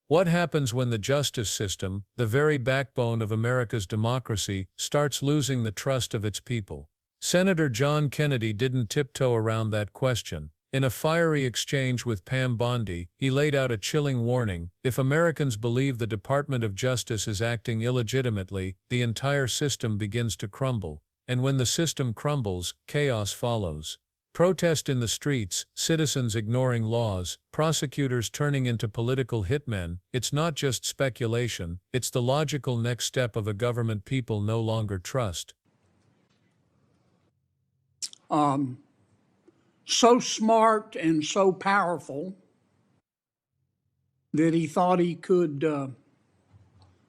What happens when the justice system, the very backbone of America's democracy, starts losing the trust of its people? Senator John Kennedy didn't tiptoe around that question. In a fiery exchange with Pam Bondi, he laid out a chilling warning: if Americans believe the Department of Justice is acting illegitimately, the entire system begins to crumble. And when the system crumbles, chaos follows. Protest in the streets, citizens ignoring laws, prosecutors turning into political hitmen. It's not just speculation, it's the logical next step of a government people no longer trust. So smart and so powerful that he thought he could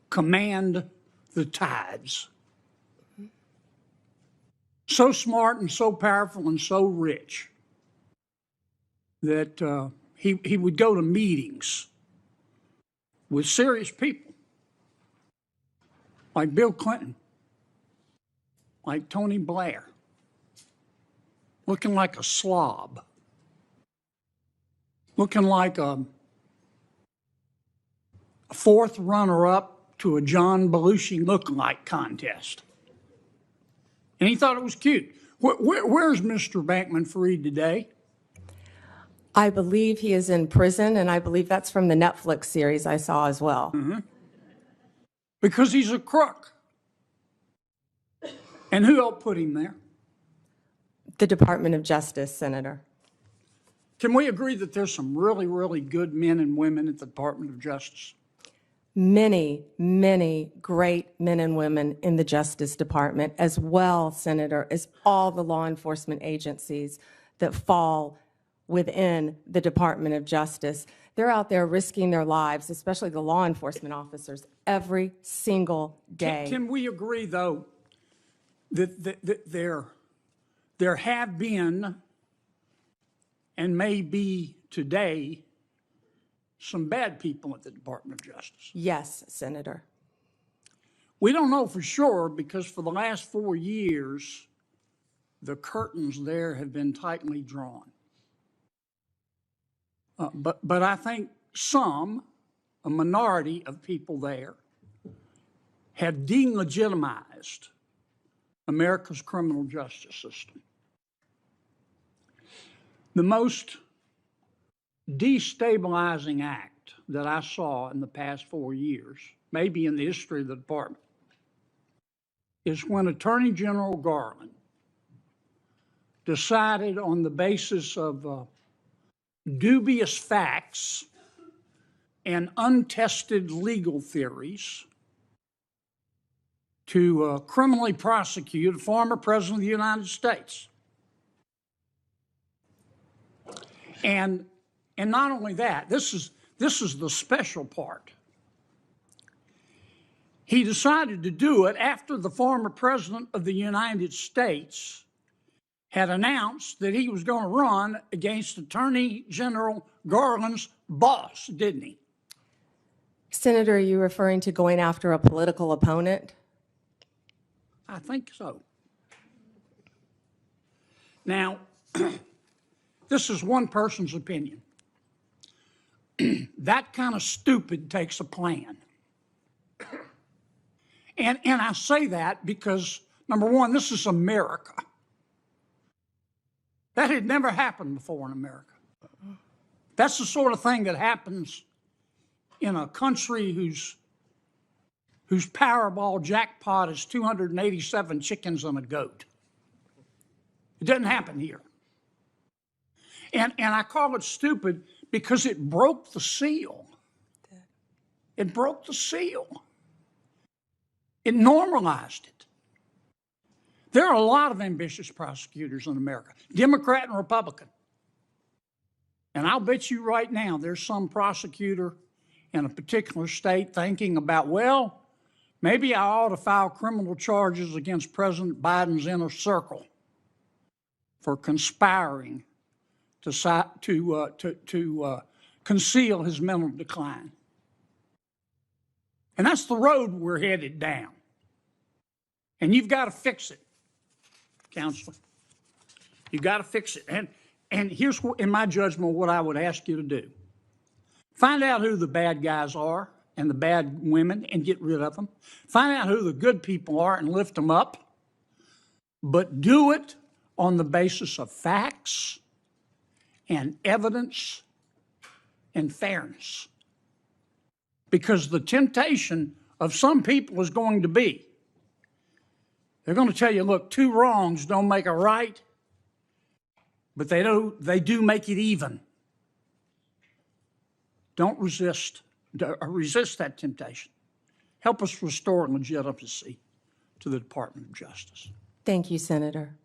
command the tides. So smart and so powerful and so rich that he would go to meetings with serious people like Bill Clinton, like Tony Blair, looking like a slob, looking like a fourth runner-up to a John Belushi lookalike contest. And he thought it was cute. Where's Mr. Bankman-Fried today? I believe he is in prison, and I believe that's from the Netflix series I saw as well. Mm-hmm. Because he's a crook. And who helped put him there? The Department of Justice, Senator. Can we agree that there's some really, really good men and women at the Department of Justice? Many, many great men and women in the Justice Department, as well, Senator, as all the law enforcement agencies that fall within the Department of Justice. They're out there risking their lives, especially the law enforcement officers, every single day. Can we agree, though, that there have been and may be today some bad people at the Department of Justice? Yes, Senator. We don't know for sure because for the last 4 years, the curtains there have been tightly drawn. But I think a minority of people there, have delegitimized America's criminal justice system. The most destabilizing act that I saw in the past 4 years, maybe in the history of the department, is when Attorney General Garland decided on the basis of dubious facts and untested legal theories to criminally prosecute a former president of the United States. And not only that, this is the special part. He decided to do it after the former president of the United States had announced that he was going to run against Attorney General Garland's boss, didn't he? Senator, are you referring to going after a political opponent? I think so. Now, this is one person's opinion. That kind of stupid takes a plan. And I say that because, number one, this is America. That had never happened before in America. That's the sort of thing that happens in a country whose Powerball jackpot is 287 chickens and a goat. It doesn't happen here. And I call it stupid because it broke the seal. It broke the seal. It normalized it. There are a lot of ambitious prosecutors in America, Democrat and Republican. And I'll bet you right now there's some prosecutor in a particular state thinking about, well, maybe I ought to file criminal charges against President Biden's inner circle for conspiring to conceal his mental decline. And that's the road we're headed down. And you've got to fix it, Counselor. You've got to fix it. And here's, in my judgment, what I would ask you to do. Find out who the bad guys are and the bad women and get rid of them. Find out who the good people are and lift them up. But do it on the basis of facts and evidence and fairness. Because the temptation of some people is going to be, they're going to tell you, look, two wrongs don't make a right, but they do make it even. Don't resist that temptation. Help us restore legitimacy to the Department of Justice. Thank you, Senator.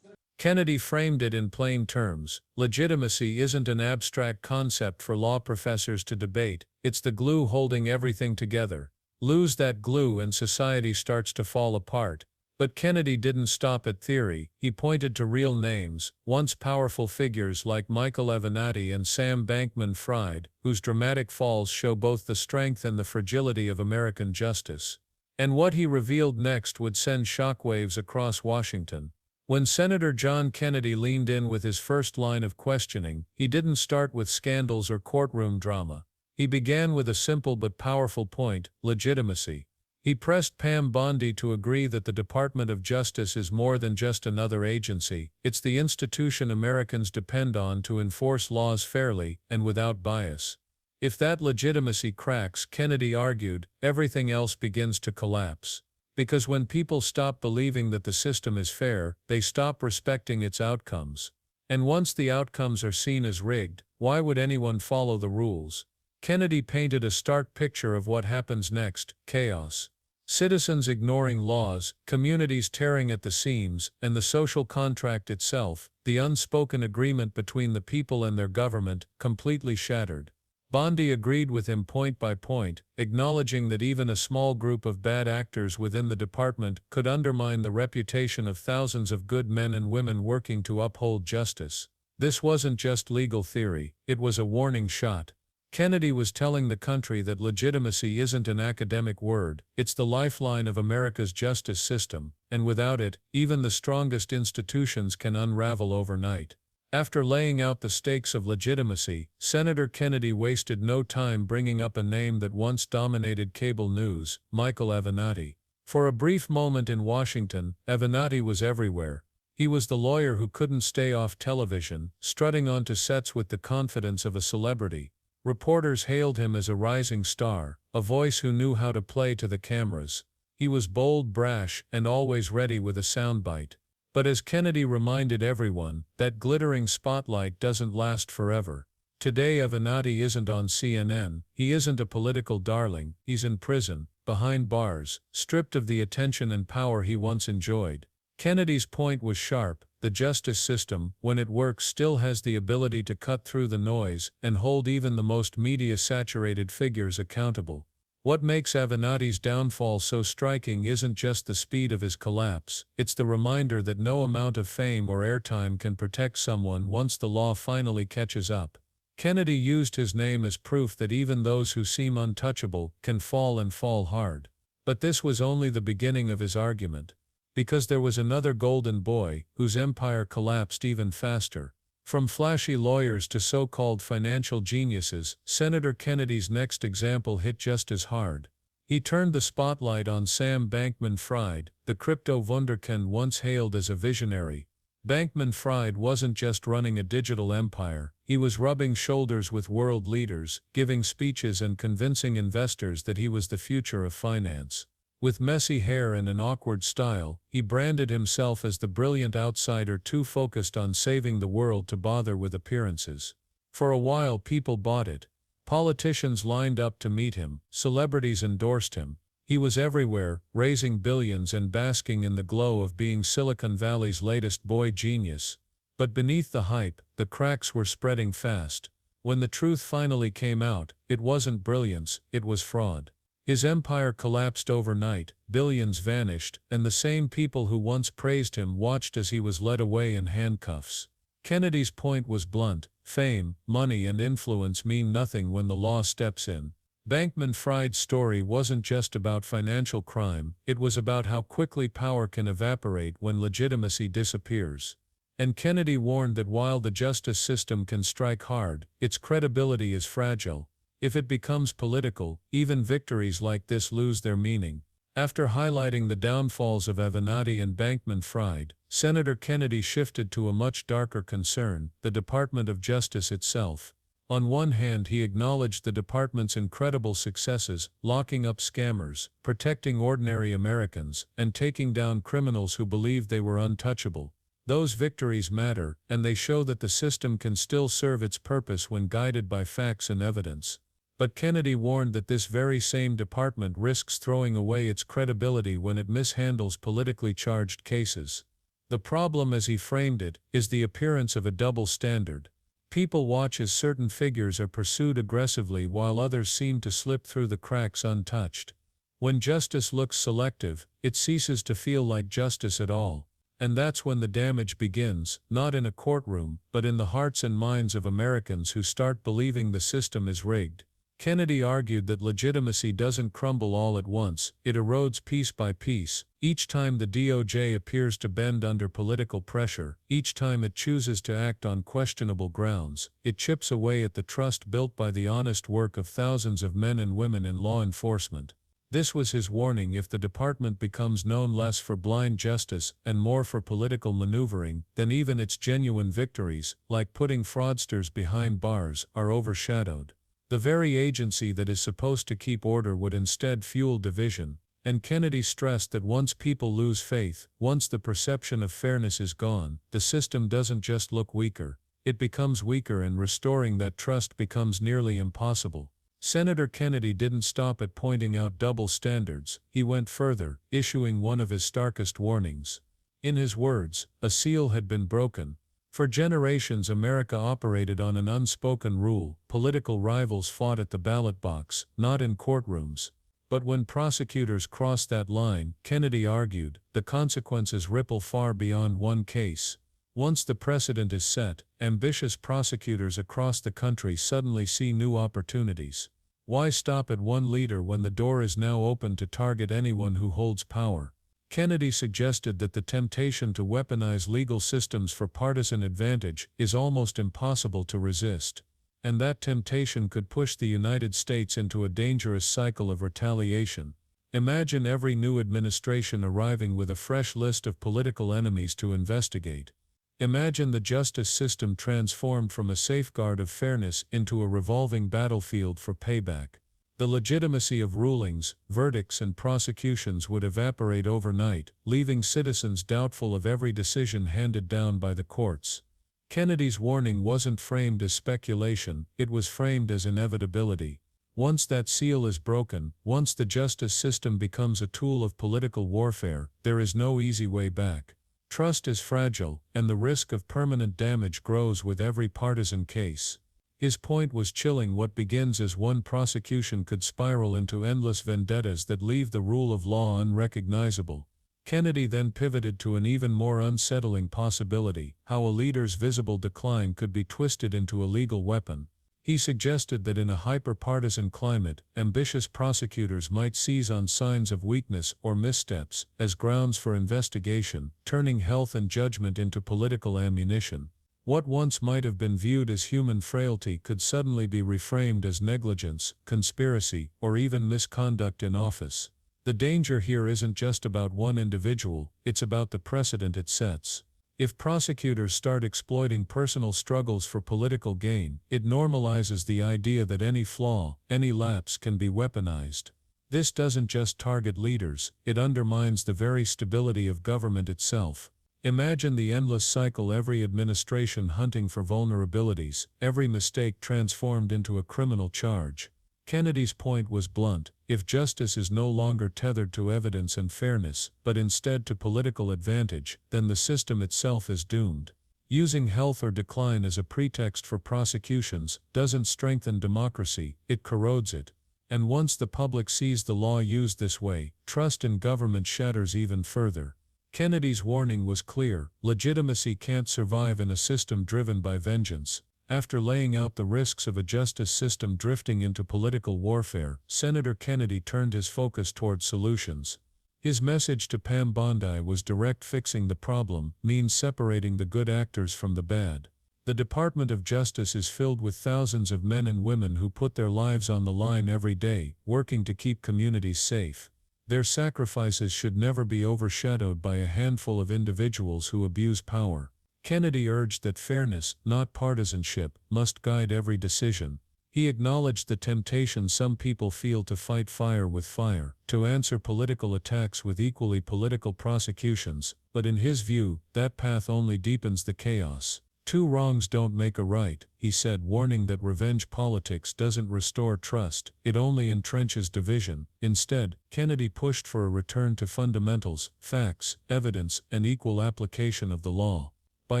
Kennedy framed it in plain terms. Legitimacy isn't an abstract concept for law professors to debate, it's the glue holding everything together. Lose that glue and society starts to fall apart. But Kennedy didn't stop at theory, he pointed to real names, once powerful figures like Michael Avenatti and Sam Bankman-Fried, whose dramatic falls show both the strength and the fragility of American justice. And what he revealed next would send shockwaves across Washington. When Senator John Kennedy leaned in with his first line of questioning, he didn't start with scandals or courtroom drama. He began with a simple but powerful point: legitimacy. He pressed Pam Bondi to agree that the Department of Justice is more than just another agency, it's the institution Americans depend on to enforce laws fairly and without bias. If that legitimacy cracks, Kennedy argued, everything else begins to collapse. Because when people stop believing that the system is fair, they stop respecting its outcomes. And once the outcomes are seen as rigged, why would anyone follow the rules? Kennedy painted a stark picture of what happens next: chaos. Citizens ignoring laws, communities tearing at the seams, and the social contract itself, the unspoken agreement between the people and their government, completely shattered. Bondi agreed with him point by point, acknowledging that even a small group of bad actors within the department could undermine the reputation of thousands of good men and women working to uphold justice. This wasn't just legal theory, it was a warning shot. Kennedy was telling the country that legitimacy isn't an academic word, it's the lifeline of America's justice system, and without it, even the strongest institutions can unravel overnight. After laying out the stakes of legitimacy, Senator Kennedy wasted no time bringing up a name that once dominated cable news: Michael Avenatti. For a brief moment in Washington, Avenatti was everywhere. He was the lawyer who couldn't stay off television, strutting onto sets with the confidence of a celebrity. Reporters hailed him as a rising star, a voice who knew how to play to the cameras. He was bold, brash, and always ready with a soundbite. But as Kennedy reminded everyone, that glittering spotlight doesn't last forever. Today Avenatti isn't on CNN, he isn't a political darling, he's in prison, behind bars, stripped of the attention and power he once enjoyed. Kennedy's point was sharp: the justice system, when it works, still has the ability to cut through the noise and hold even the most media-saturated figures accountable. What makes Avenatti's downfall so striking isn't just the speed of his collapse, it's the reminder that no amount of fame or airtime can protect someone once the law finally catches up. Kennedy used his name as proof that even those who seem untouchable can fall and fall hard. But this was only the beginning of his argument. Because there was another golden boy, whose empire collapsed even faster. From flashy lawyers to so-called financial geniuses, Senator Kennedy's next example hit just as hard. He turned the spotlight on Sam Bankman-Fried, the crypto wunderkind once hailed as a visionary. Bankman-Fried wasn't just running a digital empire, he was rubbing shoulders with world leaders, giving speeches and convincing investors that he was the future of finance. With messy hair and an awkward style, he branded himself as the brilliant outsider too focused on saving the world to bother with appearances. For a while people bought it. Politicians lined up to meet him, celebrities endorsed him. He was everywhere, raising billions and basking in the glow of being Silicon Valley's latest boy genius. But beneath the hype, the cracks were spreading fast. When the truth finally came out, it wasn't brilliance, it was fraud. His empire collapsed overnight, billions vanished, and the same people who once praised him watched as he was led away in handcuffs. Kennedy's point was blunt: fame, money, and influence mean nothing when the law steps in. Bankman-Fried's story wasn't just about financial crime, it was about how quickly power can evaporate when legitimacy disappears. And Kennedy warned that while the justice system can strike hard, its credibility is fragile. If it becomes political, even victories like this lose their meaning. After highlighting the downfalls of Avenatti and Bankman-Fried, Senator Kennedy shifted to a much darker concern, the Department of Justice itself. On one hand, he acknowledged the department's incredible successes, locking up scammers, protecting ordinary Americans, and taking down criminals who believed they were untouchable. Those victories matter, and they show that the system can still serve its purpose when guided by facts and evidence. But Kennedy warned that this very same department risks throwing away its credibility when it mishandles politically charged cases. The problem, as he framed it, is the appearance of a double standard. People watch as certain figures are pursued aggressively while others seem to slip through the cracks untouched. When justice looks selective, it ceases to feel like justice at all. And that's when the damage begins, not in a courtroom, but in the hearts and minds of Americans who start believing the system is rigged. Kennedy argued that legitimacy doesn't crumble all at once, it erodes piece by piece. Each time the DOJ appears to bend under political pressure, each time it chooses to act on questionable grounds, it chips away at the trust built by the honest work of thousands of men and women in law enforcement. This was his warning: if the department becomes known less for blind justice and more for political maneuvering, then even its genuine victories, like putting fraudsters behind bars, are overshadowed. The very agency that is supposed to keep order would instead fuel division, and Kennedy stressed that once people lose faith, once the perception of fairness is gone, the system doesn't just look weaker, it becomes weaker, and restoring that trust becomes nearly impossible. Senator Kennedy didn't stop at pointing out double standards, he went further, issuing one of his starkest warnings. In his words, a seal had been broken. For generations America operated on an unspoken rule: political rivals fought at the ballot box, not in courtrooms. But when prosecutors crossed that line, Kennedy argued, the consequences ripple far beyond one case. Once the precedent is set, ambitious prosecutors across the country suddenly see new opportunities. Why stop at one leader when the door is now open to target anyone who holds power? Kennedy suggested that the temptation to weaponize legal systems for partisan advantage is almost impossible to resist, and that temptation could push the United States into a dangerous cycle of retaliation. Imagine every new administration arriving with a fresh list of political enemies to investigate. Imagine the justice system transformed from a safeguard of fairness into a revolving battlefield for payback. The legitimacy of rulings, verdicts, and prosecutions would evaporate overnight, leaving citizens doubtful of every decision handed down by the courts. Kennedy's warning wasn't framed as speculation, it was framed as inevitability. Once that seal is broken, once the justice system becomes a tool of political warfare, there is no easy way back. Trust is fragile, and the risk of permanent damage grows with every partisan case. His point was chilling: what begins as one prosecution could spiral into endless vendettas that leave the rule of law unrecognizable. Kennedy then pivoted to an even more unsettling possibility: how a leader's visible decline could be twisted into a legal weapon. He suggested that in a hyper-partisan climate, ambitious prosecutors might seize on signs of weakness or missteps as grounds for investigation, turning health and judgment into political ammunition. What once might have been viewed as human frailty could suddenly be reframed as negligence, conspiracy, or even misconduct in office. The danger here isn't just about one individual, it's about the precedent it sets. If prosecutors start exploiting personal struggles for political gain, it normalizes the idea that any flaw, any lapse can be weaponized. This doesn't just target leaders, it undermines the very stability of government itself. Imagine the endless cycle: every administration hunting for vulnerabilities, every mistake transformed into a criminal charge. Kennedy's point was blunt: if justice is no longer tethered to evidence and fairness, but instead to political advantage, then the system itself is doomed. Using health or decline as a pretext for prosecutions doesn't strengthen democracy, it corrodes it. And once the public sees the law used this way, trust in government shatters even further. Kennedy's warning was clear: legitimacy can't survive in a system driven by vengeance. After laying out the risks of a justice system drifting into political warfare, Senator Kennedy turned his focus toward solutions. His message to Pam Bondi was direct: fixing the problem means separating the good actors from the bad. The Department of Justice is filled with thousands of men and women who put their lives on the line every day, working to keep communities safe. Their sacrifices should never be overshadowed by a handful of individuals who abuse power. Kennedy urged that fairness, not partisanship, must guide every decision. He acknowledged the temptation some people feel to fight fire with fire, to answer political attacks with equally political prosecutions, but in his view, that path only deepens the chaos. Two wrongs don't make a right, he said, warning that revenge politics doesn't restore trust, it only entrenches division. Instead, Kennedy pushed for a return to fundamentals, facts, evidence, and equal application of the law. By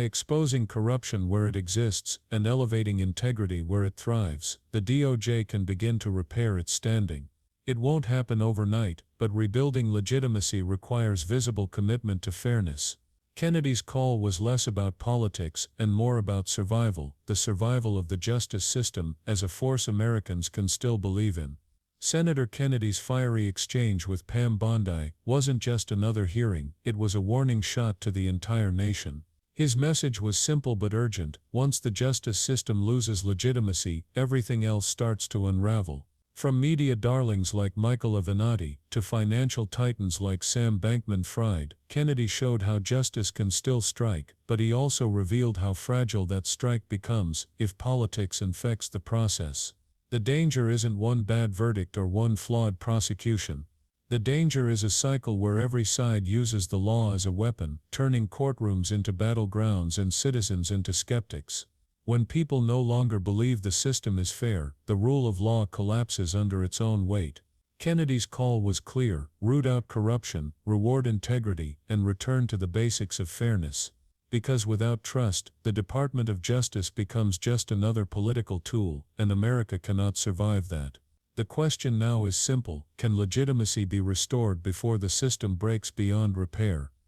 exposing corruption where it exists and elevating integrity where it thrives, the DOJ can begin to repair its standing. It won't happen overnight, but rebuilding legitimacy requires visible commitment to fairness. Kennedy's call was less about politics and more about survival, the survival of the justice system as a force Americans can still believe in. Senator Kennedy's fiery exchange with Pam Bondi wasn't just another hearing, it was a warning shot to the entire nation. His message was simple but urgent: once the justice system loses legitimacy, everything else starts to unravel. From media darlings like Michael Avenatti to financial titans like Sam Bankman-Fried, Kennedy showed how justice can still strike, but he also revealed how fragile that strike becomes if politics infects the process. The danger isn't one bad verdict or one flawed prosecution. The danger is a cycle where every side uses the law as a weapon, turning courtrooms into battlegrounds and citizens into skeptics. When people no longer believe the system is fair, the rule of law collapses under its own weight. Kennedy's call was clear: root out corruption, reward integrity, and return to the basics of fairness. Because without trust, the Department of Justice becomes just another political tool, and America cannot survive that. The question now is simple: can legitimacy be restored before the system breaks beyond repair?